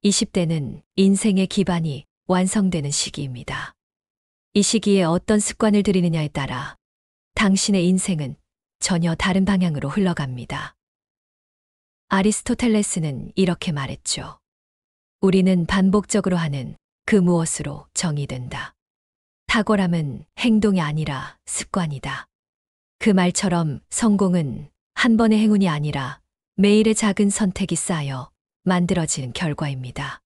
20대는 인생의 기반이 완성되는 시기입니다. 이 시기에 어떤 습관을 들이느냐에 따라 당신의 인생은 전혀 다른 방향으로 흘러갑니다. 아리스토텔레스는 이렇게 말했죠. 우리는 반복적으로 하는 그 무엇으로 정의된다. 탁월함은 행동이 아니라 습관이다. 그 말처럼 성공은 한 번의 행운이 아니라 매일의 작은 선택이 쌓여 만들어지는 결과입니다.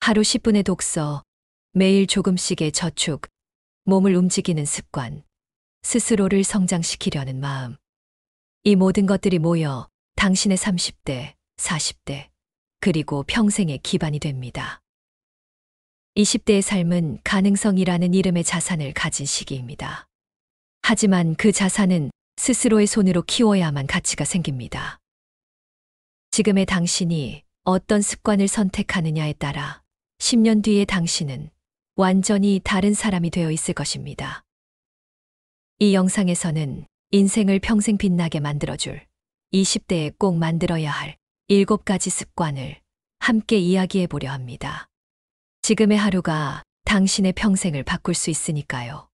하루 10분의 독서, 매일 조금씩의 저축, 몸을 움직이는 습관, 스스로를 성장시키려는 마음. 이 모든 것들이 모여 당신의 30대, 40대, 그리고 평생의 기반이 됩니다. 20대의 삶은 가능성이라는 이름의 자산을 가진 시기입니다. 하지만 그 자산은 스스로의 손으로 키워야만 가치가 생깁니다. 지금의 당신이 어떤 습관을 선택하느냐에 따라 10년 뒤의 당신은 완전히 다른 사람이 되어 있을 것입니다. 이 영상에서는 인생을 평생 빛나게 만들어줄 20대에 꼭 만들어야 할 7가지 습관을 함께 이야기해 보려 합니다. 지금의 하루가 당신의 평생을 바꿀 수 있으니까요.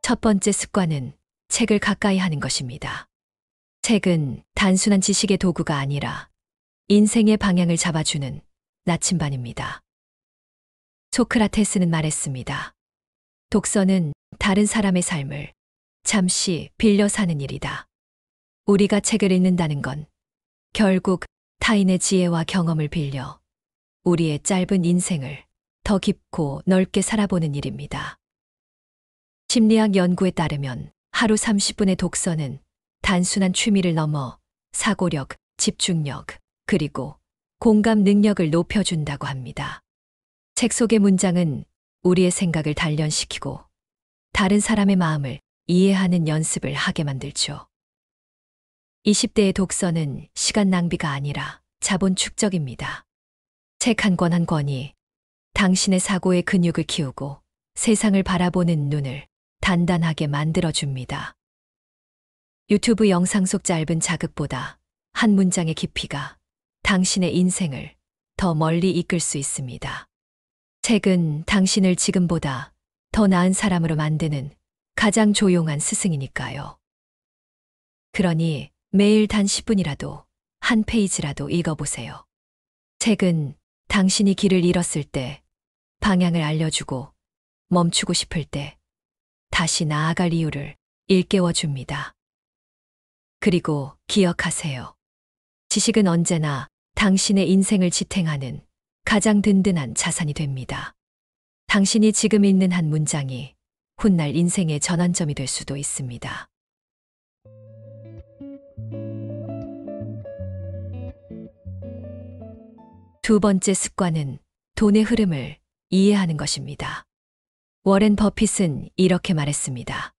첫 번째 습관은 책을 가까이 하는 것입니다. 책은 단순한 지식의 도구가 아니라 인생의 방향을 잡아주는 나침반입니다. 소크라테스는 말했습니다. 독서는 다른 사람의 삶을 잠시 빌려 사는 일이다. 우리가 책을 읽는다는 건 결국 타인의 지혜와 경험을 빌려 우리의 짧은 인생을 더 깊고 넓게 살아보는 일입니다. 심리학 연구에 따르면 하루 30분의 독서는 단순한 취미를 넘어 사고력, 집중력, 그리고 공감 능력을 높여준다고 합니다. 책 속의 문장은 우리의 생각을 단련시키고 다른 사람의 마음을 이해하는 연습을 하게 만들죠. 20대의 독서는 시간 낭비가 아니라 자본 축적입니다. 책 한 권 한 권이 당신의 사고의 근육을 키우고 세상을 바라보는 눈을 단단하게 만들어줍니다. 유튜브 영상 속 짧은 자극보다 한 문장의 깊이가 당신의 인생을 더 멀리 이끌 수 있습니다. 책은 당신을 지금보다 더 나은 사람으로 만드는 가장 조용한 스승이니까요. 그러니 매일 단 10분이라도 한 페이지라도 읽어보세요. 책은 당신이 길을 잃었을 때 방향을 알려주고 멈추고 싶을 때 다시 나아갈 이유를 일깨워줍니다. 그리고 기억하세요. 지식은 언제나 당신의 인생을 지탱하는 가장 든든한 자산이 됩니다. 당신이 지금 읽는 한 문장이 훗날 인생의 전환점이 될 수도 있습니다. 두 번째 습관은 돈의 흐름을 이해하는 것입니다. 워렌 버핏은 이렇게 말했습니다.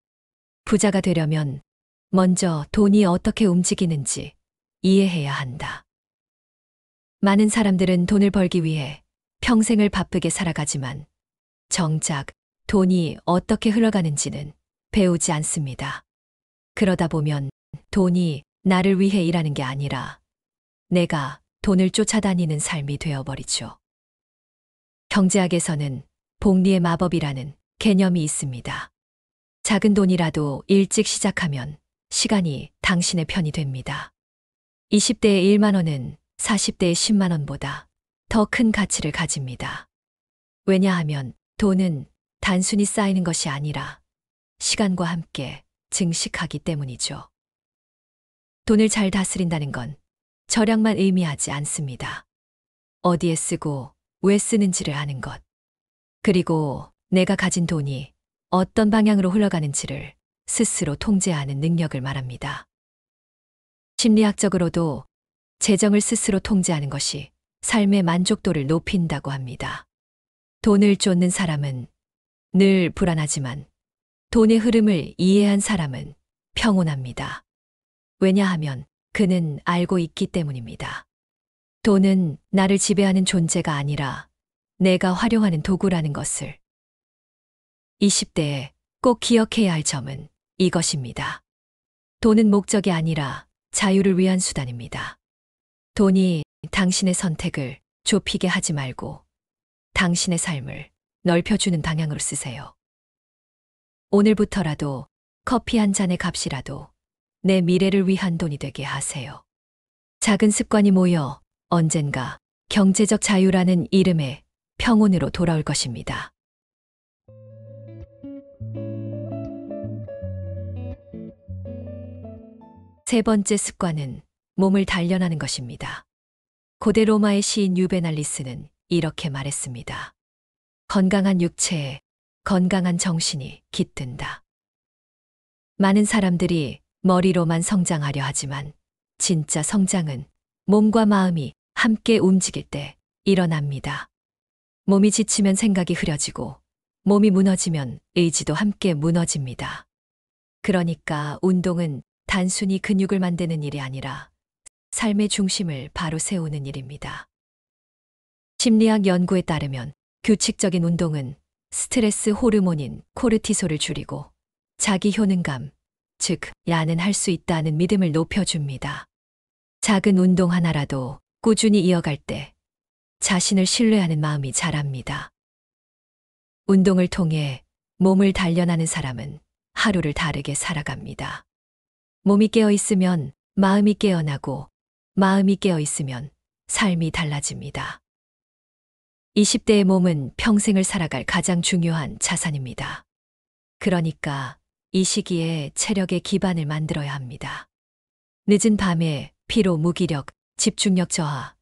부자가 되려면 먼저 돈이 어떻게 움직이는지 이해해야 한다. 많은 사람들은 돈을 벌기 위해 평생을 바쁘게 살아가지만 정작 돈이 어떻게 흘러가는지는 배우지 않습니다. 그러다 보면 돈이 나를 위해 일하는 게 아니라 내가 돈을 쫓아다니는 삶이 되어버리죠. 경제학에서는 복리의 마법이라는 개념이 있습니다. 작은 돈이라도 일찍 시작하면 시간이 당신의 편이 됩니다. 20대의 1만 원은 40대의 10만 원보다 더 큰 가치를 가집니다. 왜냐하면 돈은 단순히 쌓이는 것이 아니라 시간과 함께 증식하기 때문이죠. 돈을 잘 다스린다는 건 절약만 의미하지 않습니다. 어디에 쓰고 왜 쓰는지를 아는 것, 그리고 내가 가진 돈이 어떤 방향으로 흘러가는지를 스스로 통제하는 능력을 말합니다. 심리학적으로도 재정을 스스로 통제하는 것이 삶의 만족도를 높인다고 합니다. 돈을 쫓는 사람은 늘 불안하지만 돈의 흐름을 이해한 사람은 평온합니다. 왜냐하면 그는 알고 있기 때문입니다. 돈은 나를 지배하는 존재가 아니라 내가 활용하는 도구라는 것을. 20대에 꼭 기억해야 할 점은 이것입니다. 돈은 목적이 아니라 자유를 위한 수단입니다. 돈이 당신의 선택을 좁히게 하지 말고 당신의 삶을 넓혀주는 방향으로 쓰세요. 오늘부터라도 커피 한 잔의 값이라도 내 미래를 위한 돈이 되게 하세요. 작은 습관이 모여 언젠가 경제적 자유라는 이름의 평온으로 돌아올 것입니다. 세 번째 습관은 몸을 단련하는 것입니다. 고대 로마의 시인 유베날리스는 이렇게 말했습니다. 건강한 육체에 건강한 정신이 깃든다. 많은 사람들이 머리로만 성장하려 하지만 진짜 성장은 몸과 마음이 함께 움직일 때 일어납니다. 몸이 지치면 생각이 흐려지고 몸이 무너지면 의지도 함께 무너집니다. 그러니까 운동은 단순히 근육을 만드는 일이 아니라 삶의 중심을 바로 세우는 일입니다. 심리학 연구에 따르면 규칙적인 운동은 스트레스 호르몬인 코르티솔을 줄이고 자기 효능감, 즉 나는 할 수 있다는 믿음을 높여줍니다. 작은 운동 하나라도 꾸준히 이어갈 때 자신을 신뢰하는 마음이 자랍니다. 운동을 통해 몸을 단련하는 사람은 하루를 다르게 살아갑니다. 몸이 깨어 있으면 마음이 깨어나고 마음이 깨어 있으면 삶이 달라집니다. 20대의 몸은 평생을 살아갈 가장 중요한 자산입니다. 그러니까 이 시기에 체력의 기반을 만들어야 합니다. 늦은 밤에 피로, 무기력, 집중력 저하,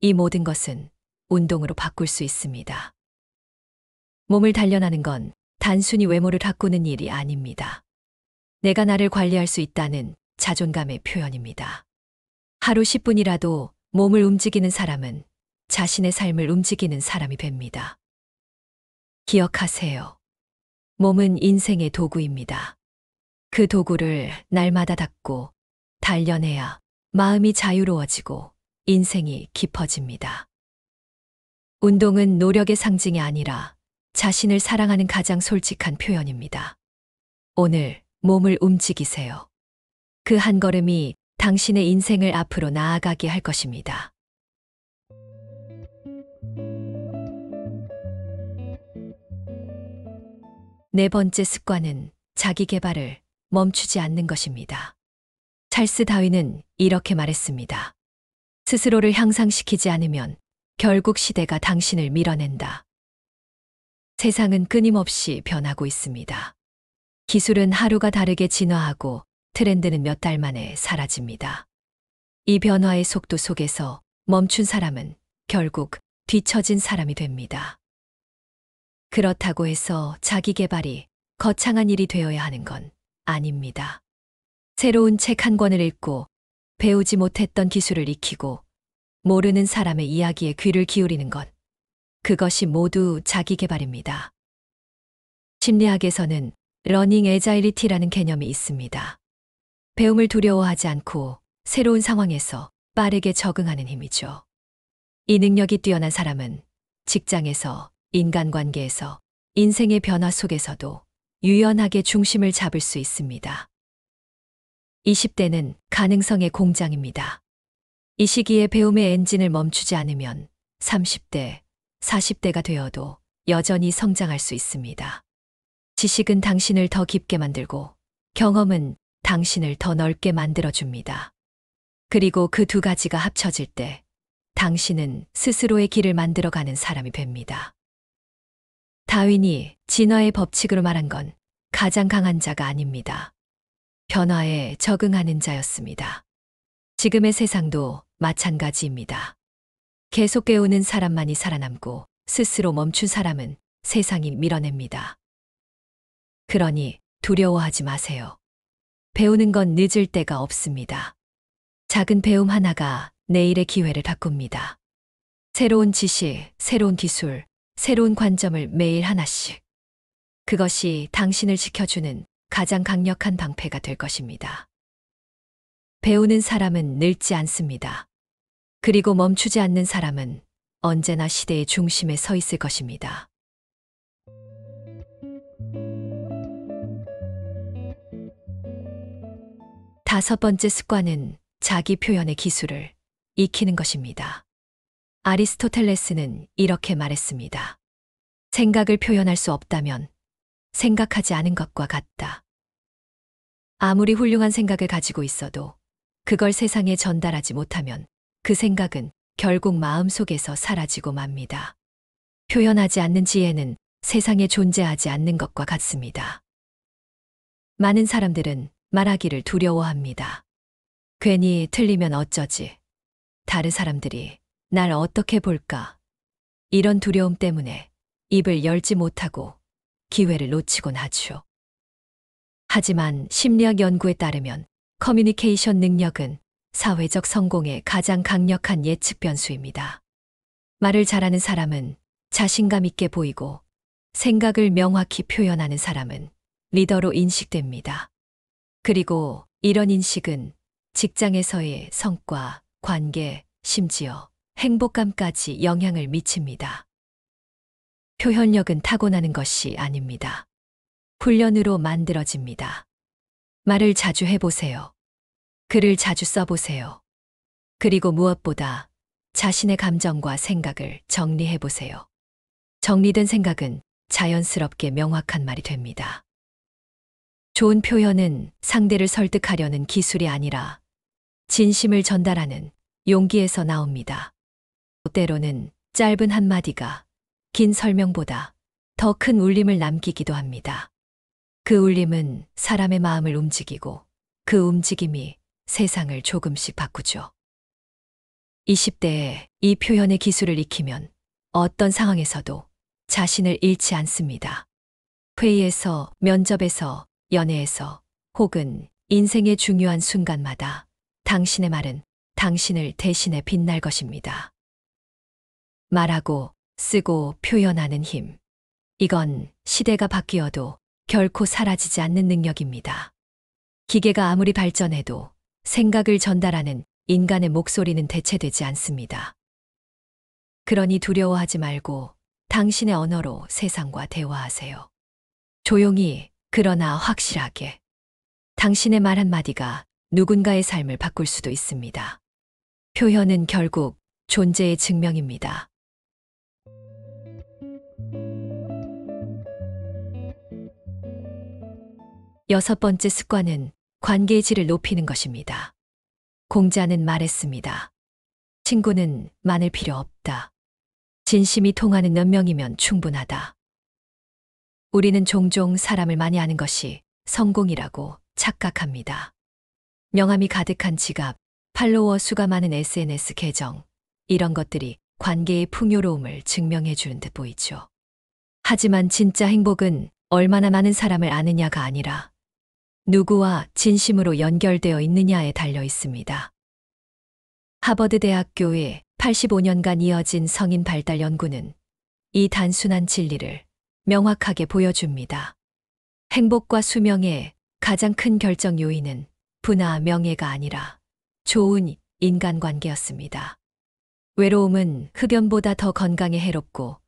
이 모든 것은 운동으로 바꿀 수 있습니다. 몸을 단련하는 건 단순히 외모를 가꾸는 일이 아닙니다. 내가 나를 관리할 수 있다는 자존감의 표현입니다. 하루 10분이라도 몸을 움직이는 사람은 자신의 삶을 움직이는 사람이 됩니다. 기억하세요. 몸은 인생의 도구입니다. 그 도구를 날마다 닦고 단련해야 마음이 자유로워지고 인생이 깊어집니다. 운동은 노력의 상징이 아니라 자신을 사랑하는 가장 솔직한 표현입니다. 오늘 몸을 움직이세요. 그 한 걸음이 당신의 인생을 앞으로 나아가게 할 것입니다. 네 번째 습관은 자기 개발을 멈추지 않는 것입니다. 찰스 다윈은 이렇게 말했습니다. 스스로를 향상시키지 않으면 결국 시대가 당신을 밀어낸다. 세상은 끊임없이 변하고 있습니다. 기술은 하루가 다르게 진화하고 트렌드는 몇 달 만에 사라집니다. 이 변화의 속도 속에서 멈춘 사람은 결국 뒤처진 사람이 됩니다. 그렇다고 해서 자기 개발이 거창한 일이 되어야 하는 건 아닙니다. 새로운 책 한 권을 읽고 배우지 못했던 기술을 익히고 모르는 사람의 이야기에 귀를 기울이는 것, 그것이 모두 자기 개발입니다. 심리학에서는 러닝 애자일리티라는 개념이 있습니다. 배움을 두려워하지 않고 새로운 상황에서 빠르게 적응하는 힘이죠. 이 능력이 뛰어난 사람은 직장에서, 인간관계에서, 인생의 변화 속에서도 유연하게 중심을 잡을 수 있습니다. 20대는 가능성의 공장입니다. 이 시기에 배움의 엔진을 멈추지 않으면 30대, 40대가 되어도 여전히 성장할 수 있습니다. 지식은 당신을 더 깊게 만들고 경험은 당신을 더 넓게 만들어줍니다. 그리고 그 두 가지가 합쳐질 때 당신은 스스로의 길을 만들어가는 사람이 됩니다. 다윈이 진화의 법칙으로 말한 건 가장 강한 자가 아닙니다. 변화에 적응하는 자였습니다. 지금의 세상도 마찬가지입니다. 계속 배우는 사람만이 살아남고 스스로 멈춘 사람은 세상이 밀어냅니다. 그러니 두려워하지 마세요. 배우는 건 늦을 때가 없습니다. 작은 배움 하나가 내일의 기회를 바꿉니다. 새로운 지식, 새로운 기술, 새로운 관점을 매일 하나씩. 그것이 당신을 지켜주는 가장 강력한 방패가 될 것입니다. 배우는 사람은 늙지 않습니다. 그리고 멈추지 않는 사람은 언제나 시대의 중심에 서 있을 것입니다. 5번째 습관은 자기 표현의 기술을 익히는 것입니다. 아리스토텔레스는 이렇게 말했습니다. 생각을 표현할 수 없다면 생각하지 않은 것과 같다. 아무리 훌륭한 생각을 가지고 있어도 그걸 세상에 전달하지 못하면 그 생각은 결국 마음속에서 사라지고 맙니다. 표현하지 않는 지혜는 세상에 존재하지 않는 것과 같습니다. 많은 사람들은 말하기를 두려워합니다. 괜히 틀리면 어쩌지? 다른 사람들이 날 어떻게 볼까? 이런 두려움 때문에 입을 열지 못하고 기회를 놓치곤 하죠. 하지만 심리학 연구에 따르면 커뮤니케이션 능력은 사회적 성공의 가장 강력한 예측 변수입니다. 말을 잘하는 사람은 자신감 있게 보이고 생각을 명확히 표현하는 사람은 리더로 인식됩니다. 그리고 이런 인식은 직장에서의 성과, 관계, 심지어 행복감까지 영향을 미칩니다. 표현력은 타고나는 것이 아닙니다. 훈련으로 만들어집니다. 말을 자주 해보세요. 글을 자주 써보세요. 그리고 무엇보다 자신의 감정과 생각을 정리해보세요. 정리된 생각은 자연스럽게 명확한 말이 됩니다. 좋은 표현은 상대를 설득하려는 기술이 아니라 진심을 전달하는 용기에서 나옵니다. 때로는 짧은 한마디가 긴 설명보다 더 큰 울림을 남기기도 합니다. 그 울림은 사람의 마음을 움직이고 그 움직임이 세상을 조금씩 바꾸죠. 20대에 이 표현의 기술을 익히면 어떤 상황에서도 자신을 잃지 않습니다. 회의에서, 면접에서, 연애에서, 혹은 인생의 중요한 순간마다 당신의 말은 당신을 대신해 빛날 것입니다. 말하고, 쓰고, 표현하는 힘. 이건 시대가 바뀌어도 결코 사라지지 않는 능력입니다. 기계가 아무리 발전해도 생각을 전달하는 인간의 목소리는 대체되지 않습니다. 그러니 두려워하지 말고 당신의 언어로 세상과 대화하세요. 조용히, 그러나 확실하게. 당신의 말 한마디가 누군가의 삶을 바꿀 수도 있습니다. 표현은 결국 존재의 증명입니다. 여섯 번째 습관은 관계의 질을 높이는 것입니다. 공자는 말했습니다. 친구는 많을 필요 없다. 진심이 통하는 몇 명이면 충분하다. 우리는 종종 사람을 많이 아는 것이 성공이라고 착각합니다. 명함이 가득한 지갑, 팔로워 수가 많은 SNS 계정, 이런 것들이 관계의 풍요로움을 증명해 주는 듯 보이죠. 하지만 진짜 행복은 얼마나 많은 사람을 아느냐가 아니라 누구와 진심으로 연결되어 있느냐에 달려 있습니다. 하버드 대학교의 85년간 이어진 성인 발달 연구는 이 단순한 진리를 명확하게 보여줍니다. 행복과 수명의 가장 큰 결정 요인은 부나 명예가 아니라 좋은 인간관계였습니다. 외로움은 흡연보다 더 건강에 해롭고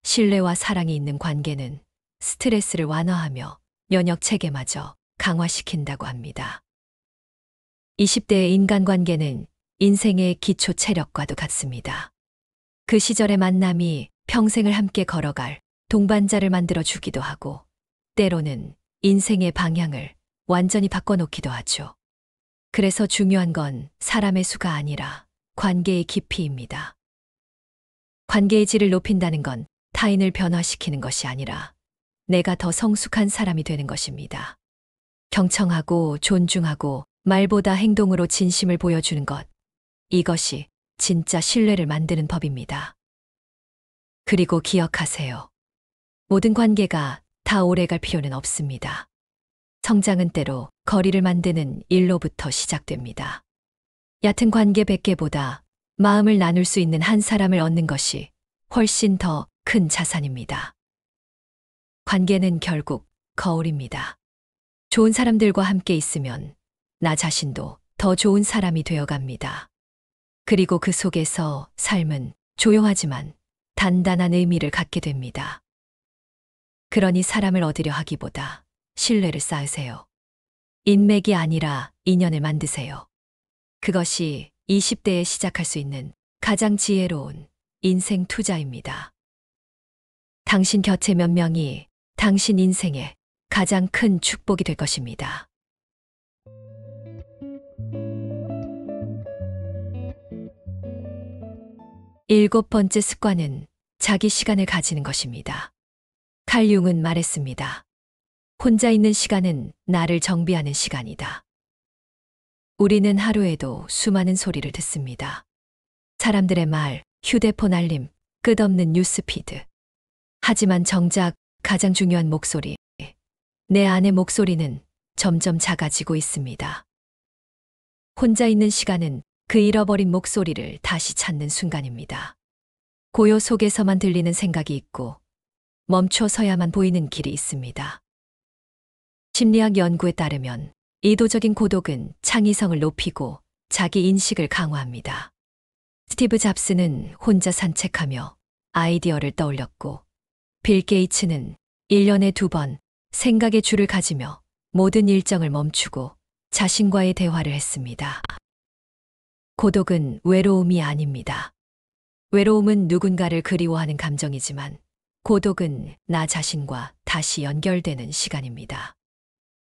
신뢰와 사랑이 있는 관계는 스트레스를 완화하며 면역 체계마저 강화시킨다고 합니다. 20대의 인간관계는 인생의 기초 체력과도 같습니다. 그 시절의 만남이 평생을 함께 걸어갈 동반자를 만들어 주기도 하고 때로는 인생의 방향을 완전히 바꿔놓기도 하죠. 그래서 중요한 건 사람의 수가 아니라 관계의 깊이입니다. 관계의 질을 높인다는 건 타인을 변화시키는 것이 아니라 내가 더 성숙한 사람이 되는 것입니다. 경청하고 존중하고 말보다 행동으로 진심을 보여주는 것. 이것이 진짜 신뢰를 만드는 법입니다. 그리고 기억하세요. 모든 관계가 다 오래갈 필요는 없습니다. 성장은 때로 거리를 만드는 일로부터 시작됩니다. 얕은 관계 100개보다 마음을 나눌 수 있는 한 사람을 얻는 것이 훨씬 더 큰 자산입니다. 관계는 결국 거울입니다. 좋은 사람들과 함께 있으면 나 자신도 더 좋은 사람이 되어갑니다. 그리고 그 속에서 삶은 조용하지만 단단한 의미를 갖게 됩니다. 그러니 사람을 얻으려 하기보다 신뢰를 쌓으세요. 인맥이 아니라 인연을 만드세요. 그것이 20대에 시작할 수 있는 가장 지혜로운 인생 투자입니다. 당신 곁에 몇 명이 당신 인생의 가장 큰 축복이 될 것입니다. 일곱 번째 습관은 자기 시간을 가지는 것입니다. 칼 융은 말했습니다. 혼자 있는 시간은 나를 정비하는 시간이다. 우리는 하루에도 수많은 소리를 듣습니다. 사람들의 말, 휴대폰 알림, 끝없는 뉴스피드. 하지만 정작 가장 중요한 목소리, 내 안의 목소리는 점점 작아지고 있습니다. 혼자 있는 시간은 그 잃어버린 목소리를 다시 찾는 순간입니다. 고요 속에서만 들리는 생각이 있고 멈춰 서야만 보이는 길이 있습니다. 심리학 연구에 따르면 의도적인 고독은 창의성을 높이고 자기 인식을 강화합니다. 스티브 잡스는 혼자 산책하며 아이디어를 떠올렸고 빌 게이츠는 1년에 2번 생각의 줄을 가지며 모든 일정을 멈추고 자신과의 대화를 했습니다. 고독은 외로움이 아닙니다. 외로움은 누군가를 그리워하는 감정이지만 고독은 나 자신과 다시 연결되는 시간입니다.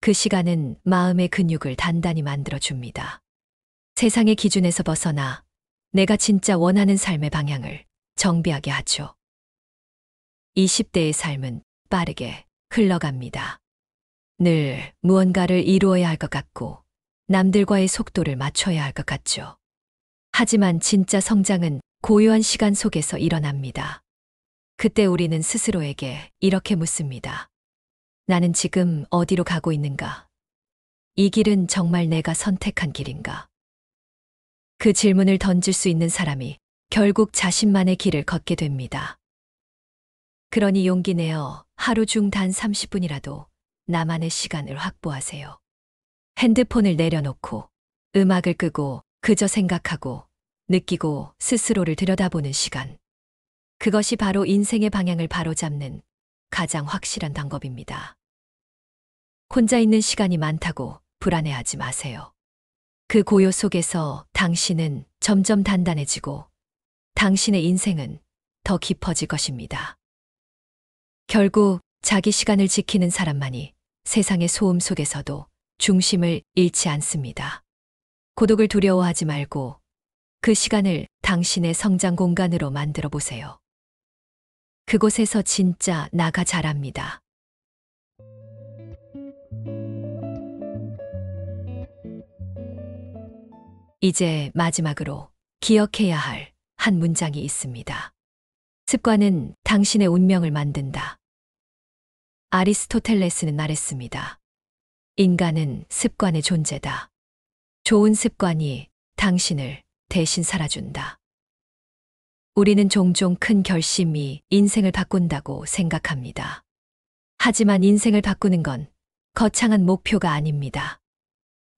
그 시간은 마음의 근육을 단단히 만들어줍니다. 세상의 기준에서 벗어나 내가 진짜 원하는 삶의 방향을 정비하게 하죠. 20대의 삶은 빠르게 흘러갑니다. 늘 무언가를 이루어야 할 것 같고 남들과의 속도를 맞춰야 할 것 같죠. 하지만 진짜 성장은 고요한 시간 속에서 일어납니다. 그때 우리는 스스로에게 이렇게 묻습니다. 나는 지금 어디로 가고 있는가? 이 길은 정말 내가 선택한 길인가? 그 질문을 던질 수 있는 사람이 결국 자신만의 길을 걷게 됩니다. 그러니 용기 내어 하루 중 단 30분이라도 나만의 시간을 확보하세요. 핸드폰을 내려놓고 음악을 끄고 그저 생각하고 느끼고 스스로를 들여다보는 시간. 그것이 바로 인생의 방향을 바로잡는 가장 확실한 방법입니다. 혼자 있는 시간이 많다고 불안해하지 마세요. 그 고요 속에서 당신은 점점 단단해지고 당신의 인생은 더 깊어질 것입니다. 결국 자기 시간을 지키는 사람만이 세상의 소음 속에서도 중심을 잃지 않습니다. 고독을 두려워하지 말고 그 시간을 당신의 성장 공간으로 만들어 보세요. 그곳에서 진짜 나가 자랍니다. 이제 마지막으로 기억해야 할 한 문장이 있습니다. 습관은 당신의 운명을 만든다. 아리스토텔레스는 말했습니다. 인간은 습관의 존재다. 좋은 습관이 당신을 대신 살아준다. 우리는 종종 큰 결심이 인생을 바꾼다고 생각합니다. 하지만 인생을 바꾸는 건 거창한 목표가 아닙니다.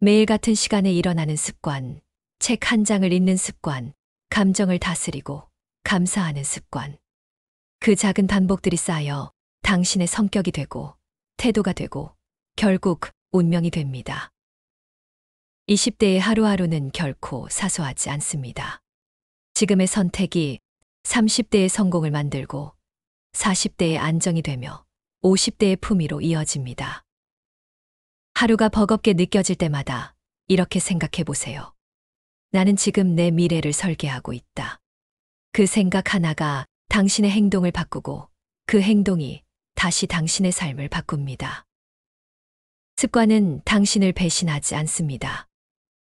매일 같은 시간에 일어나는 습관, 책 한 장을 읽는 습관, 감정을 다스리고 감사하는 습관. 그 작은 반복들이 쌓여 당신의 성격이 되고 태도가 되고 결국 운명이 됩니다. 20대의 하루하루는 결코 사소하지 않습니다. 지금의 선택이 30대의 성공을 만들고 40대의 안정이 되며 50대의 품위로 이어집니다. 하루가 버겁게 느껴질 때마다 이렇게 생각해 보세요. 나는 지금 내 미래를 설계하고 있다. 그 생각 하나가 당신의 행동을 바꾸고 그 행동이 다시 당신의 삶을 바꿉니다. 습관은 당신을 배신하지 않습니다.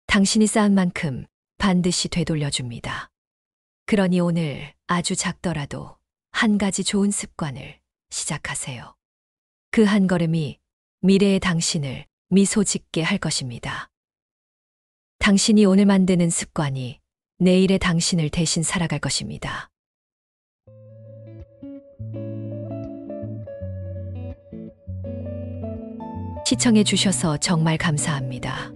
당신이 쌓은 만큼 반드시 되돌려줍니다. 그러니 오늘 아주 작더라도 한 가지 좋은 습관을 시작하세요. 그 한 걸음이 미래의 당신을 미소 짓게 할 것입니다. 당신이 오늘 만드는 습관이 내일의 당신을 대신 살아갈 것입니다. 시청해 주셔서 정말 감사합니다.